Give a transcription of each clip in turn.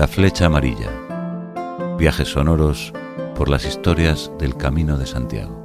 La Flecha Amarilla. Viajes sonoros por las historias del Camino de Santiago.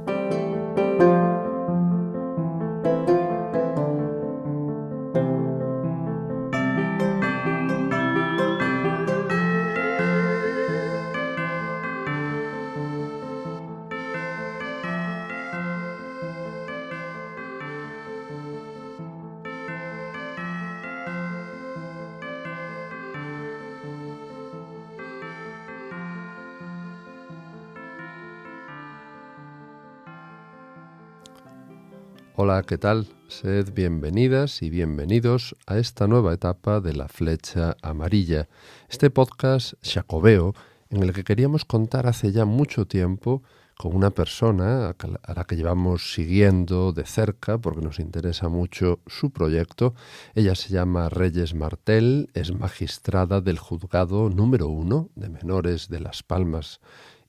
Hola, ¿qué tal? Sed bienvenidas y bienvenidos a esta nueva etapa de La Flecha Amarilla, este podcast xacobeo en el que queríamos contar hace ya mucho tiempo con una persona a la que llevamos siguiendo de cerca porque nos interesa mucho su proyecto. Ella se llama Reyes Martel, es magistrada del Juzgado número 1 de Menores de Las Palmas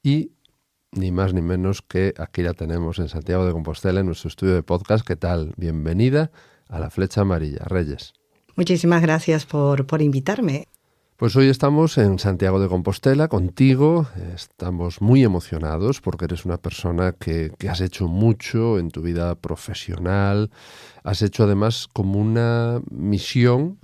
y ni más ni menos que aquí la tenemos en Santiago de Compostela, en nuestro estudio de podcast. ¿Qué tal? Bienvenida a La Flecha Amarilla, Reyes. Muchísimas gracias por invitarme. Pues hoy estamos en Santiago de Compostela contigo, estamos muy emocionados porque eres una persona que has hecho mucho en tu vida profesional, has hecho además como una misión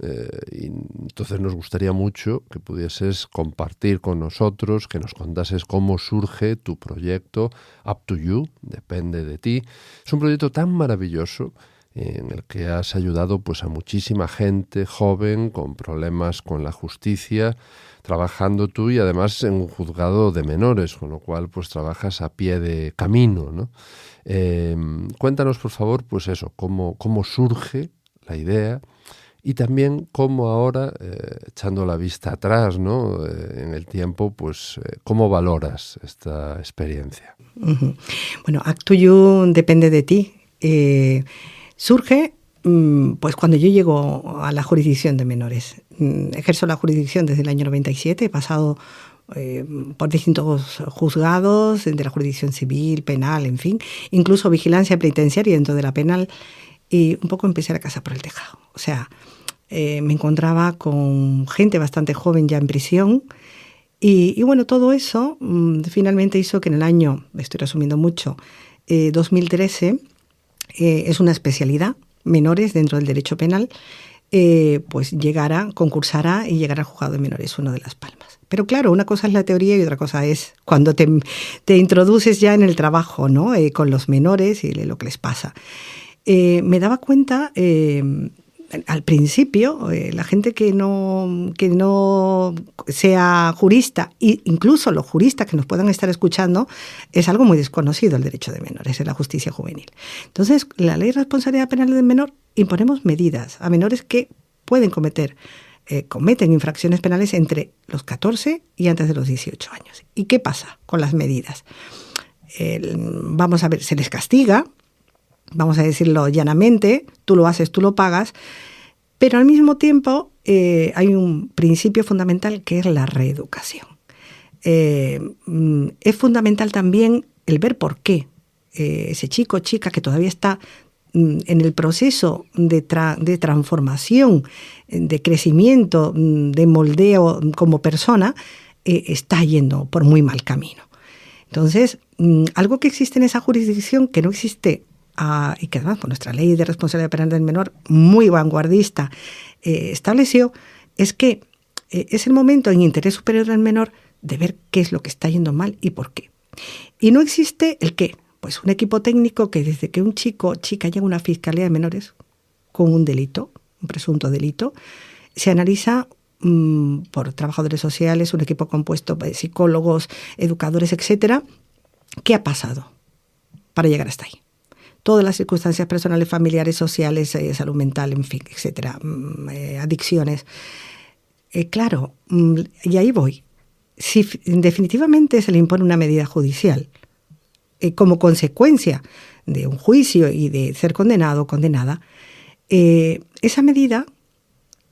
y entonces nos gustaría mucho que pudieses compartir con nosotros, que nos contases cómo surge tu proyecto Up to You, depende de ti. Es un proyecto tan maravilloso en el que has ayudado pues a muchísima gente joven con problemas con la justicia, trabajando tú y además en un juzgado de menores, con lo cual pues trabajas a pie de camino, ¿no? Cuéntanos por favor pues eso, cómo surge la idea y también cómo ahora, echando la vista atrás, ¿no? En el tiempo, pues cómo valoras esta experiencia. Uh-huh. Bueno, Up to You depende de ti. Surge pues cuando yo llego a la jurisdicción de menores. Ejerzo la jurisdicción desde el año 97, he pasado por distintos juzgados de la jurisdicción civil, penal, en fin, incluso vigilancia penitenciaria dentro de la penal, y un poco empecé la casa por el tejado. O sea, me encontraba con gente bastante joven ya en prisión y bueno, todo eso finalmente hizo que en el año, estoy resumiendo mucho, 2013, es una especialidad, menores dentro del derecho penal, pues concursará y llegará al juzgado de menores, uno de Las Palmas. Pero claro, una cosa es la teoría y otra cosa es cuando te introduces ya en el trabajo, ¿no? Con los menores y lo que les pasa. Me daba cuenta al principio, la gente que no sea jurista, e incluso los juristas que nos puedan estar escuchando, es algo muy desconocido el derecho de menores, es la justicia juvenil. Entonces, la ley de responsabilidad penal del menor imponemos medidas a menores que pueden cometen infracciones penales entre los 14 y antes de los 18 años. ¿Y qué pasa con las medidas? Vamos a ver, se les castiga, vamos a decirlo llanamente, tú lo haces, tú lo pagas, pero al mismo tiempo hay un principio fundamental que es la reeducación. Es fundamental también el ver por qué ese chico o chica que todavía está en el proceso de transformación, de crecimiento, de moldeo como persona, está yendo por muy mal camino. Entonces, algo que existe en esa jurisdicción que no existe y que además por nuestra ley de responsabilidad penal del menor, muy vanguardista, estableció, es que es el momento en interés superior del menor de ver qué es lo que está yendo mal y por qué. Y no existe el qué. Pues un equipo técnico que desde que un chico o chica llega a una fiscalía de menores con un delito, un presunto delito, se analiza por trabajadores sociales, un equipo compuesto de psicólogos, educadores, etcétera, qué ha pasado para llegar hasta ahí. Todas las circunstancias personales, familiares, sociales, salud mental, en fin, etcétera, adicciones. Claro, y ahí voy. Si definitivamente se le impone una medida judicial como consecuencia de un juicio y de ser condenado o condenada, esa medida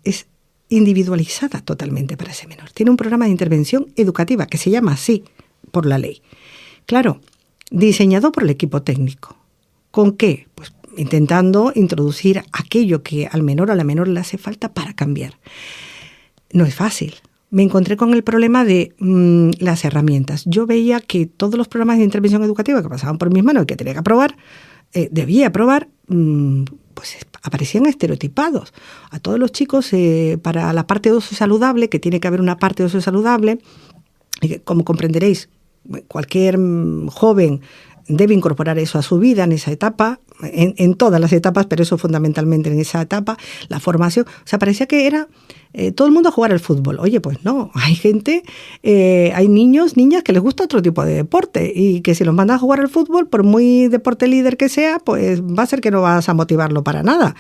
es individualizada totalmente para ese menor. Tiene un programa de intervención educativa que se llama así por la ley. Claro, diseñado por el equipo técnico. ¿Con qué? Pues intentando introducir aquello que al menor o a la menor le hace falta para cambiar. No es fácil. me encontré con el problema de las herramientas. Yo veía que todos los programas de intervención educativa que pasaban por mis manos y que tenía que aprobar, debía aprobar, pues aparecían estereotipados. A todos los chicos, para la parte de ocio saludable, que tiene que haber una parte de ocio saludable, y que, como comprenderéis, cualquier joven debe incorporar eso a su vida en esa etapa, en todas las etapas, pero eso fundamentalmente en esa etapa, la formación. O sea, parecía que era todo el mundo a jugar al fútbol. Oye, pues no, hay gente, hay niños, niñas que les gusta otro tipo de deporte y que si los mandas a jugar al fútbol, por muy deporte líder que sea, pues va a ser que no vas a motivarlo para nada.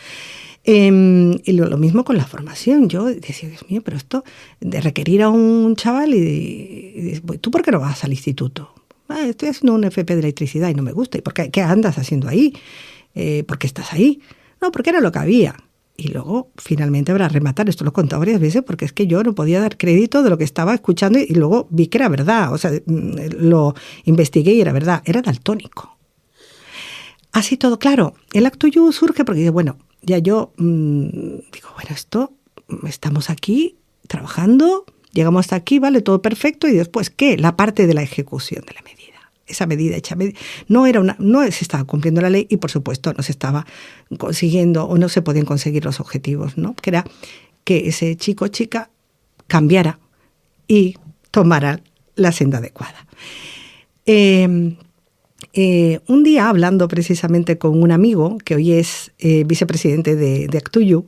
Y lo mismo con la formación. Yo decía, Dios mío, pero esto de requerir a un chaval y ¿tú por qué no vas al instituto? Estoy haciendo un FP de electricidad y no me gusta. ¿Y por qué andas haciendo ahí? ¿Por qué estás ahí? No, porque era lo que había. Y luego, finalmente, para rematar, esto lo he contado varias veces, porque es que yo no podía dar crédito de lo que estaba escuchando y luego vi que era verdad. O sea, lo investigué y era verdad. Era daltónico. Así todo, claro. El Act II surge porque, bueno, ya yo digo, bueno, esto, estamos aquí trabajando, llegamos hasta aquí, vale, todo perfecto, y después, ¿qué? La parte de la ejecución de la medida. Esa medida hecha, no se estaba cumpliendo la ley y, por supuesto, no se estaba consiguiendo o no se podían conseguir los objetivos, ¿no? Que era que ese chico o chica cambiara y tomara la senda adecuada. Un día, hablando precisamente con un amigo, que hoy es vicepresidente de Act II,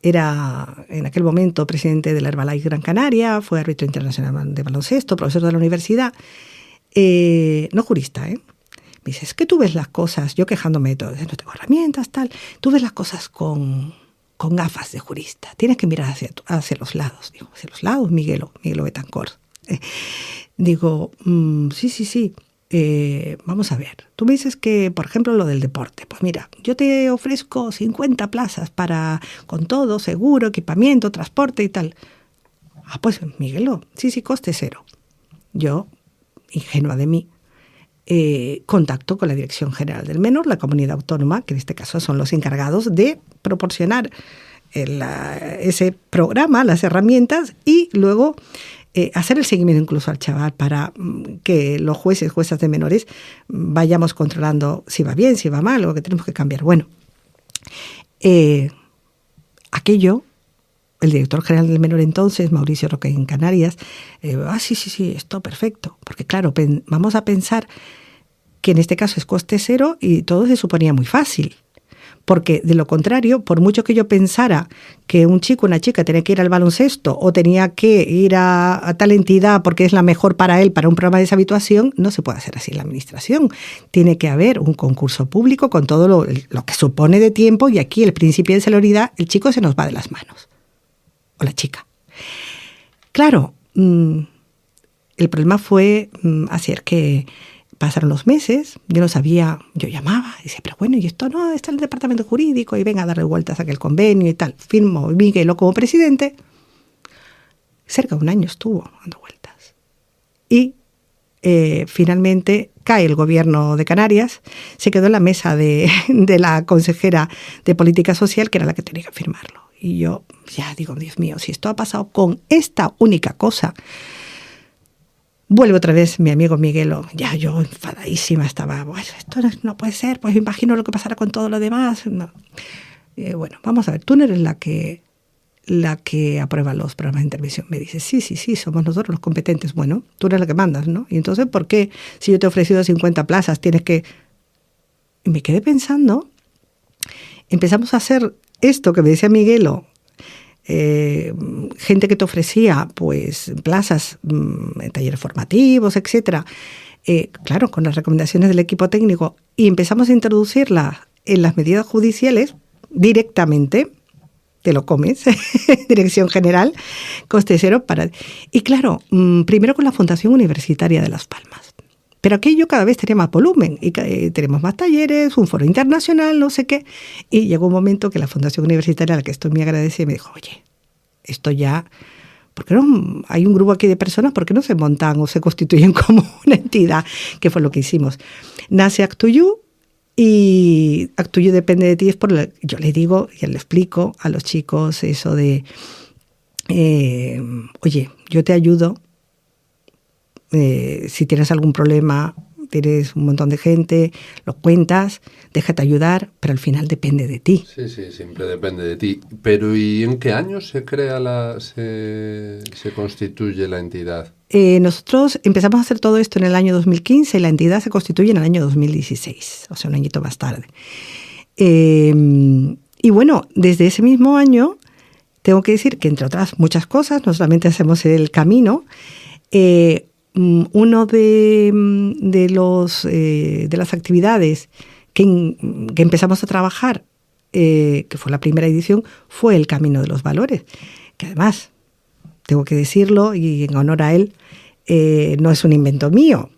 era en aquel momento presidente de la Herbalife Gran Canaria, fue árbitro internacional de baloncesto, profesor de la universidad, no jurista, Me dice, es que tú ves las cosas, yo quejándome de todo, no tengo herramientas, tal, tú ves las cosas con gafas de jurista, tienes que mirar hacia los lados. Digo, ¿hacia los lados? Miguelo Betancourt. Digo, sí. Vamos a ver, tú me dices que, por ejemplo, lo del deporte, pues mira, yo te ofrezco 50 plazas con todo, seguro, equipamiento, transporte y tal. Pues Miguelo, sí, coste cero. Yo, ingenua de mí, contacto con la Dirección General del Menor, la comunidad autónoma, que en este caso son los encargados de proporcionar ese programa, las herramientas, y luego hacer el seguimiento incluso al chaval para que los juezas de menores vayamos controlando si va bien, si va mal o que tenemos que cambiar. Bueno, aquello, el director general del menor entonces, Mauricio Roque en Canarias, sí, esto perfecto. Porque claro, vamos a pensar que en este caso es coste cero y todo se suponía muy fácil. Porque de lo contrario, por mucho que yo pensara que un chico o una chica tenía que ir al baloncesto o tenía que ir a tal entidad porque es la mejor para él, para un programa de esa habituación, no se puede hacer así en la administración. Tiene que haber un concurso público con todo lo que supone de tiempo, y aquí el principio de celeridad, el chico se nos va de las manos. O la chica. Claro, el problema fue hacer que pasaron los meses, yo no sabía, yo llamaba, y decía, pero bueno, y esto no, está en el departamento jurídico, y venga a darle vueltas a aquel convenio y tal. Firmo Miguelo como presidente. Cerca de un año estuvo dando vueltas. Y finalmente cae el gobierno de Canarias, se quedó en la mesa de la consejera de Política Social, que era la que tenía que firmarlo. Y yo ya digo, Dios mío, si esto ha pasado con esta única cosa. Vuelve otra vez mi amigo Miguelo, ya yo enfadadísima estaba, bueno, esto no puede ser, pues me imagino lo que pasará con todo lo demás. No. Bueno, vamos a ver, tú no eres la que aprueba los programas de intervención. Me dice, sí, somos nosotros los competentes. Bueno, tú eres la que mandas, ¿no? Y entonces, ¿por qué si yo te he ofrecido 50 plazas tienes que...? Y me quedé pensando, empezamos a hacer esto que me decía Miguelo, gente que te ofrecía pues plazas en talleres formativos, etcétera, claro, con las recomendaciones del equipo técnico, y empezamos a introducirlas en las medidas judiciales directamente, te lo comes, Dirección General, coste cero y claro, primero con la Fundación Universitaria de Las Palmas. Pero aquello cada vez tenía más volumen y tenemos más talleres, un foro internacional, no sé qué. Y llegó un momento que la Fundación Universitaria, a la que estoy muy agradecida, me dijo, oye, esto ya, ¿por qué no hay un grupo aquí de personas? ¿Por qué no se montan o se constituyen como una entidad? Que fue lo que hicimos. Nace Act II y Act II depende de ti. Yo le digo y le explico a los chicos eso de oye, yo te ayudo, si tienes algún problema, tienes un montón de gente, lo cuentas, déjate ayudar, pero al final depende de ti. Sí, siempre depende de ti. Pero ¿y en qué año se crea se constituye la entidad? Nosotros empezamos a hacer todo esto en el año 2015 y la entidad se constituye en el año 2016, o sea, un añito más tarde. Y bueno, desde ese mismo año, tengo que decir que, entre otras muchas cosas, no solamente hacemos el camino, uno de las actividades que empezamos a trabajar, que fue la primera edición, fue el Camino de los Valores, que además, tengo que decirlo, y en honor a él, no es un invento mío,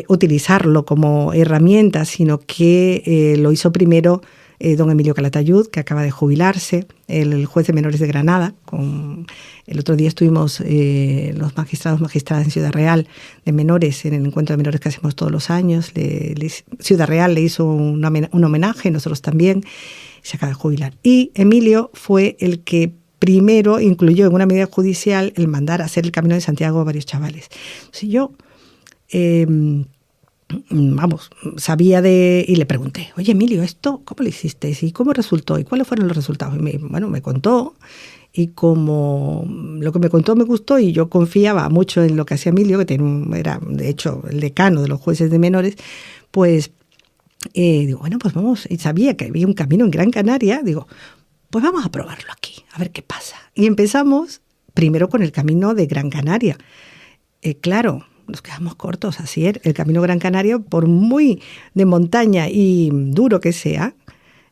utilizarlo como herramienta, sino que lo hizo primero don Emilio Calatayud, que acaba de jubilarse, el juez de menores de Granada. El otro día estuvimos los magistradas en Ciudad Real de menores, en el encuentro de menores que hacemos todos los años. Ciudad Real le hizo un homenaje, nosotros también, se acaba de jubilar. Y Emilio fue el que primero incluyó en una medida judicial el mandar a hacer el Camino de Santiago a varios chavales. Entonces yo, sabía y le pregunté, oye Emilio, ¿esto cómo lo hiciste? ¿Y cómo resultó? ¿Y cuáles fueron los resultados? Y me contó, y como lo que me contó me gustó y yo confiaba mucho en lo que hacía Emilio, que era de hecho el decano de los jueces de menores, pues digo, bueno, pues vamos, y sabía que había un camino en Gran Canaria, digo, pues vamos a probarlo aquí, a ver qué pasa. Y empezamos primero con el Camino de Gran Canaria. Claro, nos quedamos cortos, así es. El Camino Gran Canaria, por muy de montaña y duro que sea,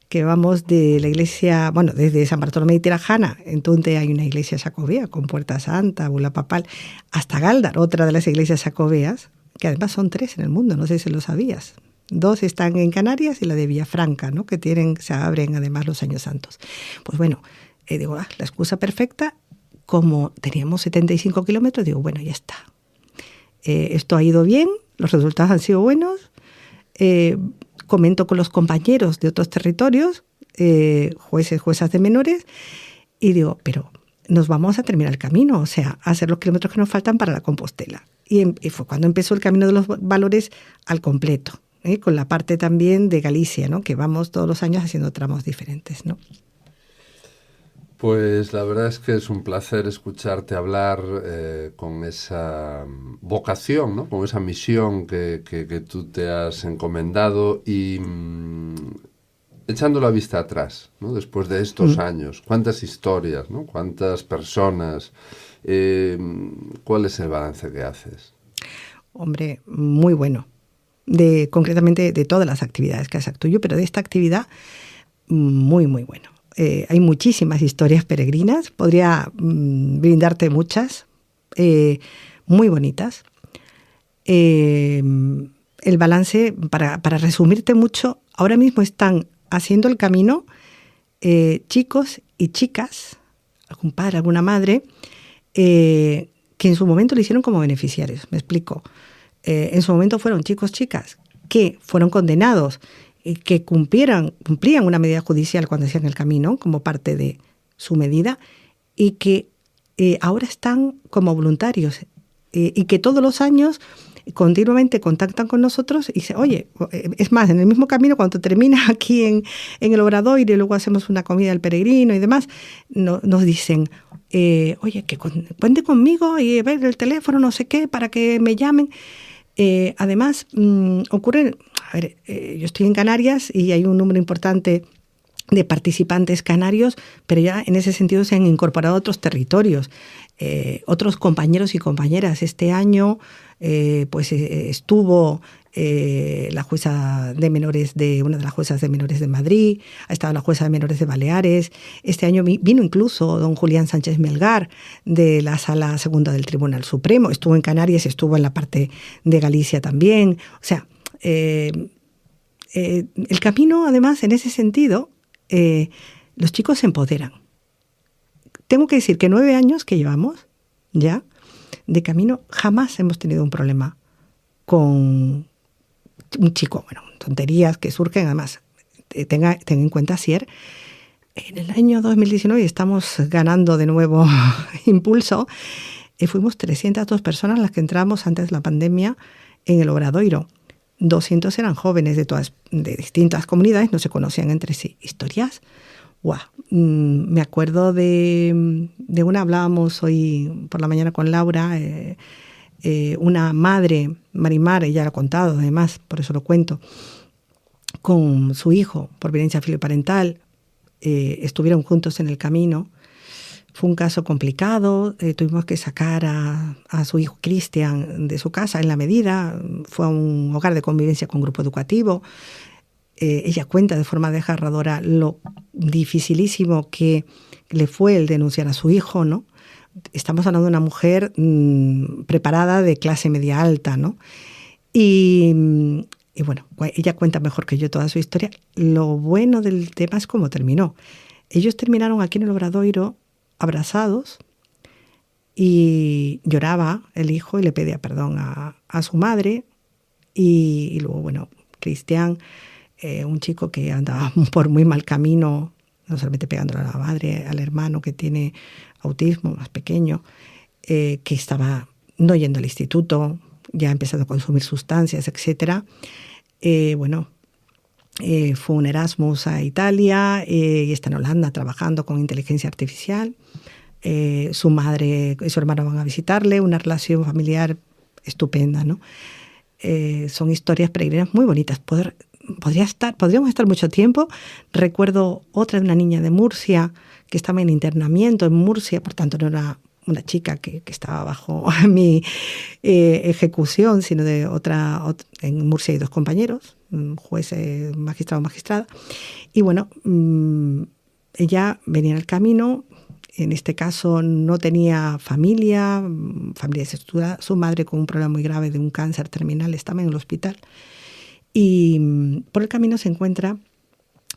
que vamos de la iglesia, bueno, desde San Bartolomé de Tirajana, en Tunte hay una iglesia jacobea con Puerta Santa, Bula Papal, hasta Gáldar, otra de las iglesias jacobeas, que además son 3 en el mundo, no sé si lo sabías. 2 están en Canarias y la de Villafranca, ¿no? Que se abren además los años santos. Pues bueno, digo, la excusa perfecta, como teníamos 75 kilómetros, digo, bueno, ya está. Esto ha ido bien, los resultados han sido buenos. Comento con los compañeros de otros territorios, jueces, juezas de menores, y digo, pero nos vamos a terminar el camino, o sea, a hacer los kilómetros que nos faltan para la Compostela. Y fue cuando empezó el Camino de los Valores al completo, con la parte también de Galicia, ¿no? Que vamos todos los años haciendo tramos diferentes, ¿no? Pues la verdad es que es un placer escucharte hablar con esa vocación, ¿no? Con esa misión que tú te has encomendado y echando la vista atrás, ¿no? Después de estos años, cuántas historias, ¿no? Cuántas personas, ¿cuál es el balance que haces? Hombre, muy bueno. Concretamente de todas las actividades que hace Actuyo, pero de esta actividad muy, muy bueno. Hay muchísimas historias peregrinas, podría brindarte muchas, muy bonitas. El balance, para resumirte mucho, ahora mismo están haciendo el camino chicos y chicas, algún padre, alguna madre, que en su momento lo hicieron como beneficiarios. Me explico. En su momento fueron chicos, chicas, que fueron condenados, que cumplían una medida judicial cuando hacían el camino, como parte de su medida, y que ahora están como voluntarios, y que todos los años continuamente contactan con nosotros y dicen, oye, es más, en el mismo camino, cuando termina aquí en el Obradoiro y luego hacemos una comida al peregrino y demás, nos dicen, oye, que cuente conmigo y ver el teléfono, no sé qué, para que me llamen. Además, ocurre, yo estoy en Canarias y hay un número importante de participantes canarios, pero ya en ese sentido se han incorporado otros territorios, otros compañeros y compañeras. Este año estuvo la jueza de menores una de las juezas de menores de Madrid, ha estado la jueza de menores de Baleares. Este año vino incluso don Julián Sánchez Melgar de la Sala Segunda del Tribunal Supremo, estuvo en Canarias, estuvo en la parte de Galicia también. O sea, el camino, además, en ese sentido, los chicos se empoderan. Tengo que decir que 9 años que llevamos ya de camino, jamás hemos tenido un problema con un chico, bueno, tonterías que surgen. Además, ten en cuenta, Sier, En el año 2019 estamos ganando de nuevo impulso. Fuimos 302 personas las que entramos antes de la pandemia en el Obradoiro. 200 eran jóvenes de distintas comunidades, no se conocían entre sí. Historias, ¡guau! Me acuerdo de una, hablábamos hoy por la mañana con Laura, una madre, Marimar, ella lo ha contado además, por eso lo cuento, con su hijo por violencia filoparental, estuvieron juntos en el camino. Fue un caso complicado, tuvimos que sacar a su hijo Cristian de su casa en la medida, fue a un hogar de convivencia con grupo educativo. Ella cuenta de forma desgarradora lo dificilísimo que le fue el denunciar a su hijo, ¿no? Estamos hablando de una mujer preparada de clase media alta, ¿no? Y bueno, ella cuenta mejor que yo toda su historia. Lo bueno del tema es cómo terminó. Ellos terminaron aquí en el Obradoiro abrazados y lloraba el hijo y le pedía perdón a su madre. Y luego, bueno, Cristian, un chico que andaba por muy mal camino, no solamente pegándole a la madre, al hermano que tiene autismo más pequeño, que estaba no yendo al instituto, ya empezando a consumir sustancias, etc. Fue un Erasmus a Italia y está en Holanda trabajando con inteligencia artificial. Su madre y su hermano van a visitarle, una relación familiar estupenda, ¿no? Son historias peregrinas muy bonitas. Podríamos estar mucho tiempo. Recuerdo otra de una niña de Murcia que estaba en internamiento en Murcia, por tanto no era una chica que estaba bajo mi ejecución, sino de otra. En Murcia hay 2 compañeros, un juez, magistrado, magistrada. Y bueno, ella venía en el camino. En este caso no tenía familia desestructurada. Su madre, con un problema muy grave de un cáncer terminal, estaba en el hospital. Y por el camino se encuentra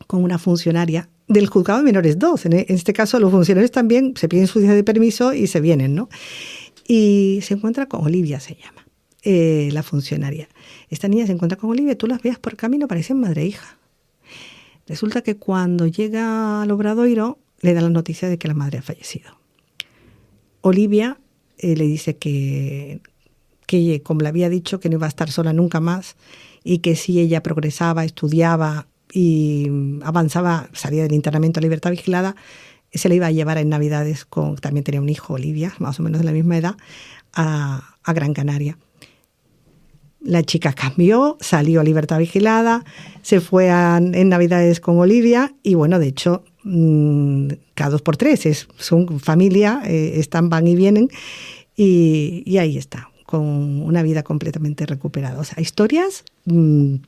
con una funcionaria del Juzgado de Menores 2. En este caso, los funcionarios también se piden su día de permiso y se vienen, ¿no? Y se encuentra con Olivia, se llama, la funcionaria. Esta niña se encuentra con Olivia, tú las veías por el camino, parecen madre e hija. Resulta que cuando llega al Obradoiro, le da la noticia de que la madre ha fallecido. Olivia le dice que como le había dicho, que no iba a estar sola nunca más y que si ella progresaba, estudiaba y avanzaba, salía del internamiento a libertad vigilada, se le iba a llevar en Navidades, también tenía un hijo, Olivia, más o menos de la misma edad, a Gran Canaria. La chica cambió, salió a libertad vigilada, se fue en Navidades con Olivia y bueno, de hecho, cada 2 por 3 son familia, van y vienen y ahí está, con una vida completamente recuperada. O sea, historias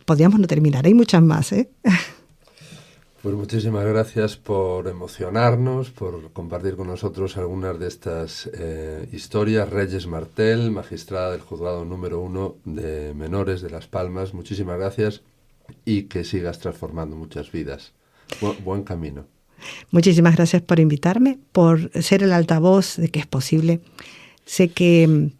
podríamos no terminar, hay muchas más, ¿eh? Pues muchísimas gracias por emocionarnos, por compartir con nosotros algunas de estas historias. Reyes Martel, magistrada del Juzgado número 1 de Menores de Las Palmas, muchísimas gracias y que sigas transformando muchas vidas. Buen camino. Muchísimas gracias por invitarme, por ser el altavoz de que es posible. Sé que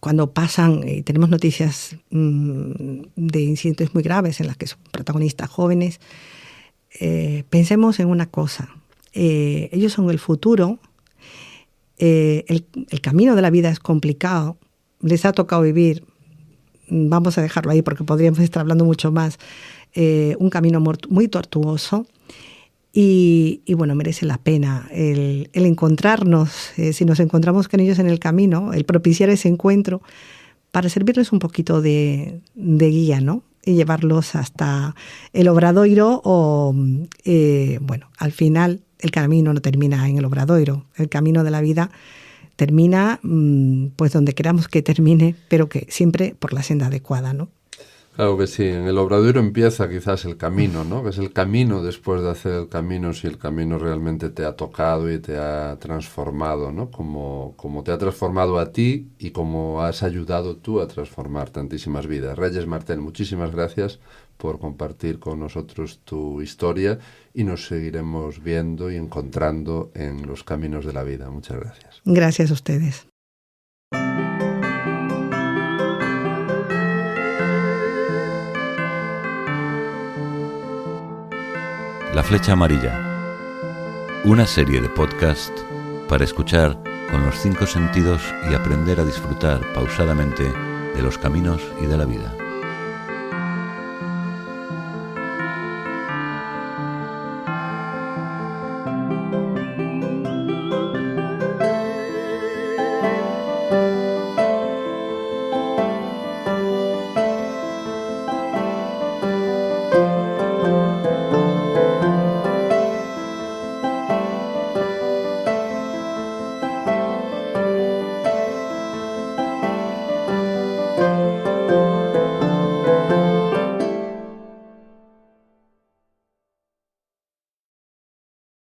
cuando pasan, tenemos noticias de incidentes muy graves en las que son protagonistas jóvenes, pensemos en una cosa, ellos son el futuro, el camino de la vida es complicado, les ha tocado vivir, vamos a dejarlo ahí porque podríamos estar hablando mucho más, un camino muy tortuoso y bueno, merece la pena el encontrarnos, si nos encontramos con ellos en el camino, el propiciar ese encuentro para servirles un poquito de guía, ¿no? Y llevarlos hasta el Obradoiro o, bueno, al final el camino no termina en el Obradoiro, el camino de la vida termina pues donde queramos que termine, pero que siempre por la senda adecuada, ¿no? Claro que sí, en el Obradoiro empieza quizás el camino, ¿no? Que es el camino después de hacer el camino, si el camino realmente te ha tocado y te ha transformado, ¿no? Como te ha transformado a ti y como has ayudado tú a transformar tantísimas vidas. Reyes Martel, muchísimas gracias por compartir con nosotros tu historia y nos seguiremos viendo y encontrando en los caminos de la vida. Muchas gracias. Gracias a ustedes. La flecha amarilla, Una serie de podcast para escuchar con los 5 sentidos y aprender a disfrutar pausadamente de los caminos y de la vida.